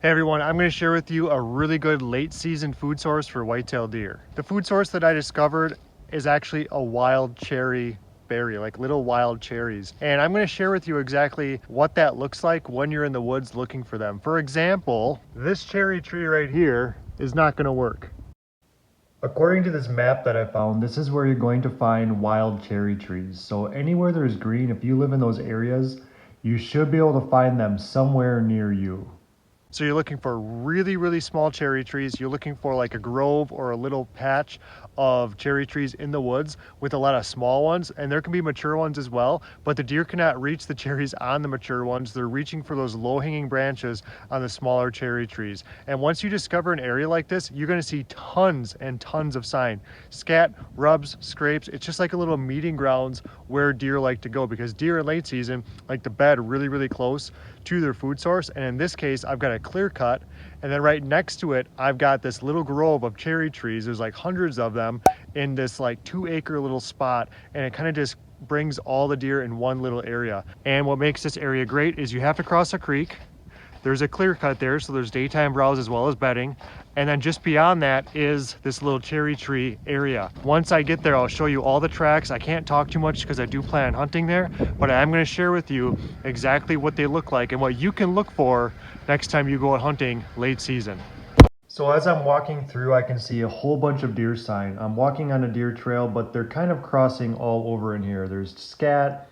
Hey everyone, I'm going to share with you a really good late season food source for white-tailed deer. The food source that I discovered is actually a wild cherry berry, like little wild cherries. And I'm going to share with you exactly what that looks like when you're in the woods looking for them. For example, this cherry tree right here is not going to work. According to this map that I found, this is where you're going to find wild cherry trees. So anywhere there's green, if you live in those areas, you should be able to find them somewhere near you. So you're looking for really, really small cherry trees. You're looking for like a grove or a little patch of cherry trees in the woods with a lot of small ones, and there can be mature ones as well, but the deer cannot reach the cherries on the mature ones. They're reaching for those low-hanging branches on the smaller cherry trees. And once you discover an area like this, you're going to see tons and tons of sign. Scat, rubs, scrapes. It's just like a little meeting grounds where deer like to go, because deer in late season like to bed really, really close to their food source. And in this case, I've got a clear cut, and then right next to it I've got this little grove of cherry trees. There's like hundreds of them in this like 2-acre little spot, and it kind of just brings all the deer in one little area. And what makes this area great is you have to cross a creek. There's a clear cut there, so there's daytime browse as well as bedding. And then just beyond that is this little cherry tree area. Once I get there, I'll show you all the tracks. I can't talk too much because I do plan on hunting there, but I'm going to share with you exactly what they look like and what you can look for next time you go out hunting late season. So as I'm walking through, I can see a whole bunch of deer sign. I'm walking on a deer trail, but they're kind of crossing all over in here. There's scat.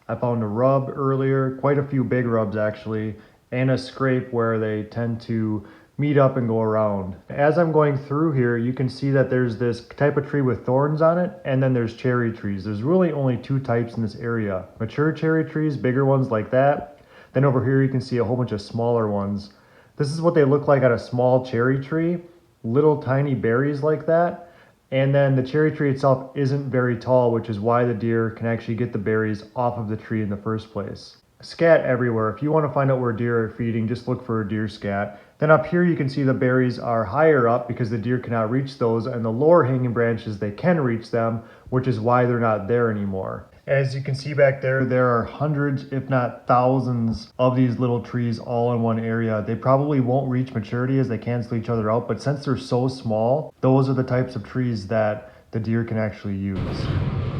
I found a rub earlier, quite a few big rubs actually, and a scrape where they tend to meet up and go around. As I'm going through here, you can see that there's this type of tree with thorns on it, and then there's cherry trees. There's really only two types in this area. Mature cherry trees, bigger ones like that. Then over here you can see a whole bunch of smaller ones. This is what they look like on a small cherry tree, little tiny berries like that. And then the cherry tree itself isn't very tall, which is why the deer can actually get the berries off of the tree in the first place. Scat everywhere. If you want to find out where deer are feeding, just look for a deer scat. Then up here you can see the berries are higher up because the deer cannot reach those, and the lower hanging branches they can reach them, which is why they're not there anymore. As you can see back there, there are hundreds if not thousands of these little trees all in one area. They probably won't reach maturity as they cancel each other out, but since they're so small, those are the types of trees that the deer can actually use.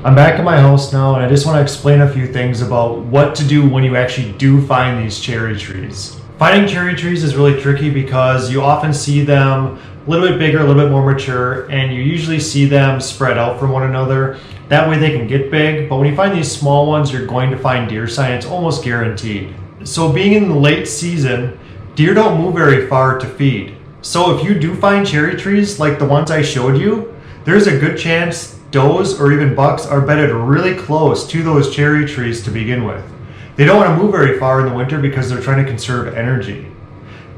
I'm back at my house now, and I just want to explain a few things about what to do when you actually do find these cherry trees. Finding cherry trees is really tricky because you often see them a little bit bigger, a little bit more mature, and you usually see them spread out from one another. That way they can get big, but when you find these small ones, you're going to find deer sign. It's almost guaranteed. So being in the late season, deer don't move very far to feed. So if you do find cherry trees like the ones I showed you, there's a good chance does or even bucks are bedded really close to those cherry trees to begin with. They don't want to move very far in the winter because they're trying to conserve energy.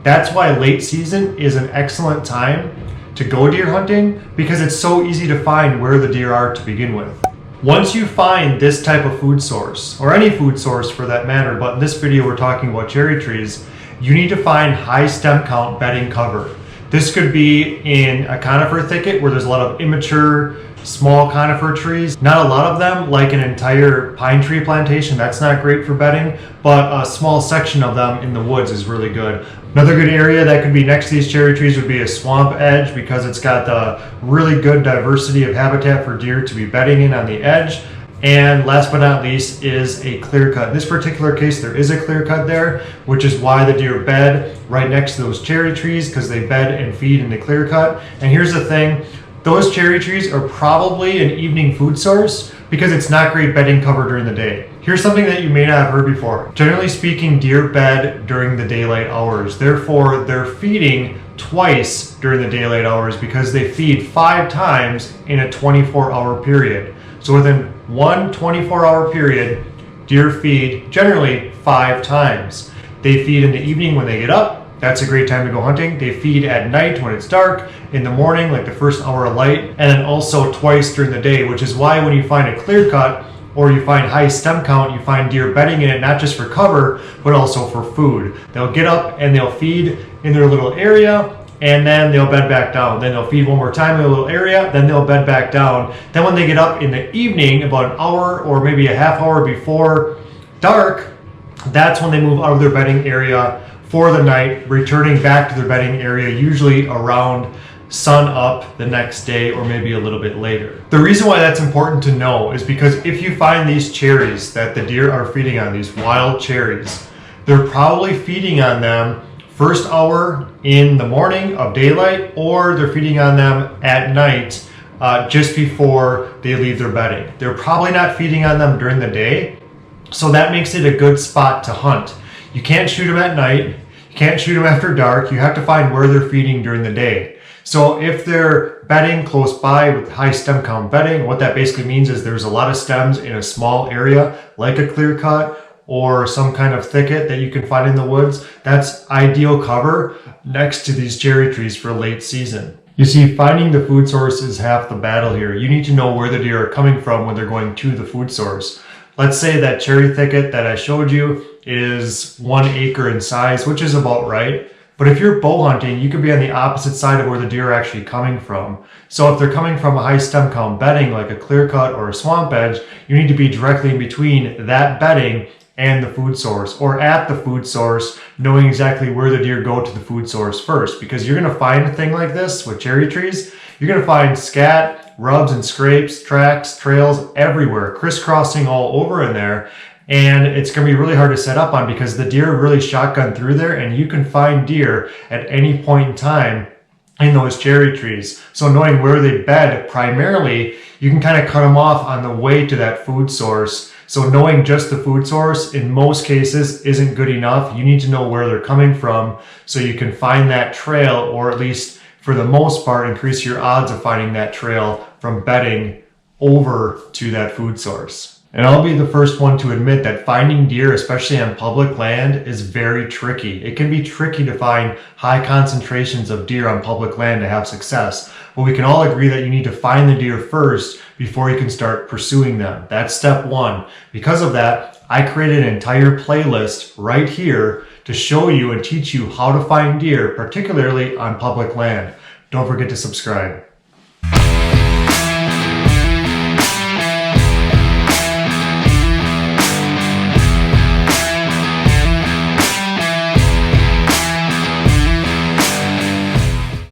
That's why late season is an excellent time to go deer hunting, because it's so easy to find where the deer are to begin with. Once you find this type of food source, or any food source for that matter, but in this video we're talking about cherry trees, you need to find high stem count bedding cover. This could be in a conifer thicket where there's a lot of immature small conifer trees. Not a lot of them, like an entire pine tree plantation. That's not great for bedding, but a small section of them in the woods is really good. Another good area that could be next to these cherry trees would be a swamp edge, because it's got the really good diversity of habitat for deer to be bedding in on the edge. And last but not least is a clear cut. In this particular case, there is a clear cut there, which is why the deer bed right next to those cherry trees, because they bed and feed in the clear cut. And here's the thing, those cherry trees are probably an evening food source because it's not great bedding cover during the day. Here's something that you may not have heard before. Generally speaking, deer bed during the daylight hours. Therefore, they're feeding twice during the daylight hours because they feed 5 times in a 24-hour period. So within one 24-hour period, deer feed generally 5 times. They feed in the evening when they get up. That's a great time to go hunting. They feed at night when it's dark, in the morning, like the first hour of light, and then also twice during the day, which is why when you find a clear cut or you find high stem count, you find deer bedding in it, not just for cover, but also for food. They'll get up and they'll feed in their little area, and then they'll bed back down. Then they'll feed one more time in a little area, then they'll bed back down. Then when they get up in the evening, about an hour or maybe a half hour before dark, that's when they move out of their bedding area for the night, returning back to their bedding area, usually around sun up the next day or maybe a little bit later. The reason why that's important to know is because if you find these cherries that the deer are feeding on, these wild cherries, they're probably feeding on them first hour in the morning of daylight, or they're feeding on them at night just before they leave their bedding. They're probably not feeding on them during the day, so that makes it a good spot to hunt. You can't shoot them at night, you can't shoot them after dark, you have to find where they're feeding during the day. So if they're bedding close by with high stem count bedding, what that basically means is there's a lot of stems in a small area, like a clear cut or some kind of thicket that you can find in the woods, that's ideal cover next to these cherry trees for late season. You see, finding the food source is half the battle here. You need to know where the deer are coming from when they're going to the food source. Let's say that cherry thicket that I showed you is 1 acre in size, which is about right. But if you're bow hunting, you could be on the opposite side of where the deer are actually coming from. So if they're coming from a high stem count bedding, like a clear cut or a swamp edge, you need to be directly in between that bedding and the food source, or at the food source, knowing exactly where the deer go to the food source first. Because you're gonna find a thing like this with cherry trees, you're gonna find scat, rubs and scrapes, tracks, trails everywhere, crisscrossing all over in there. And it's going to be really hard to set up on because the deer really shotgun through there, and you can find deer at any point in time in those cherry trees. So knowing where they bed primarily, you can kind of cut them off on the way to that food source. So knowing just the food source in most cases isn't good enough. You need to know where they're coming from so you can find that trail, or at least for the most part increase your odds of finding that trail from bedding over to that food source. And I'll be the first one to admit that finding deer, especially on public land, is very tricky. It can be tricky to find high concentrations of deer on public land to have success. But we can all agree that you need to find the deer first before you can start pursuing them. That's step one. Because of that, I created an entire playlist right here to show you and teach you how to find deer, particularly on public land. Don't forget to subscribe.